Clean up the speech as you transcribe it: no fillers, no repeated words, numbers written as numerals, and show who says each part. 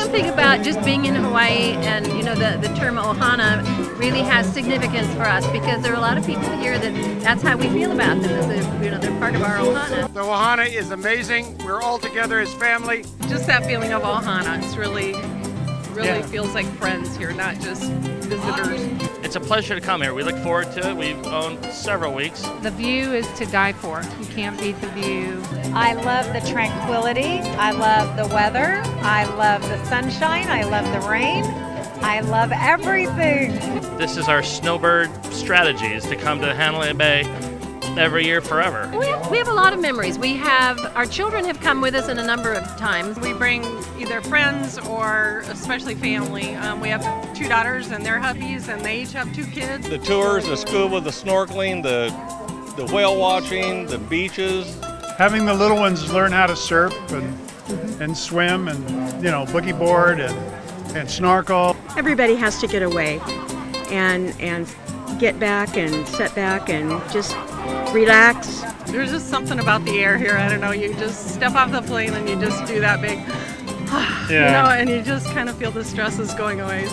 Speaker 1: one thing about just being in Hawaii, and the term ohana really has significance for us, because there are a lot of people here that's how we feel about them, as they're part of our ohana.
Speaker 2: The ohana is amazing. We're all together as family.
Speaker 3: Just that feeling of ohana. It's really feels like friends here, not just visitors.
Speaker 4: It's a pleasure to come here. We look forward to it. We've owned several weeks.
Speaker 5: The view is to die for. You can't beat the view.
Speaker 6: I love the tranquility. I love the weather. I love the sunshine. I love the rain. I love everything.
Speaker 4: This is our snowbird strategy, is to come to Hanalei Bay every year forever.
Speaker 1: We have a lot of memories. Our children have come with us in a number of times.
Speaker 3: We bring either friends or especially family. We have 2 daughters and their hubbies, and they each have 2 kids.
Speaker 7: The tours, the scuba, the snorkeling, the whale watching, the beaches.
Speaker 2: Having the little ones learn how to surf and swim and boogie board and snorkel.
Speaker 8: Everybody has to get away and get back and sit back and just relax.
Speaker 3: There's just something about the air here. I don't know. You just step off the plane and you just do that big, and you just kind of feel the stresses going away.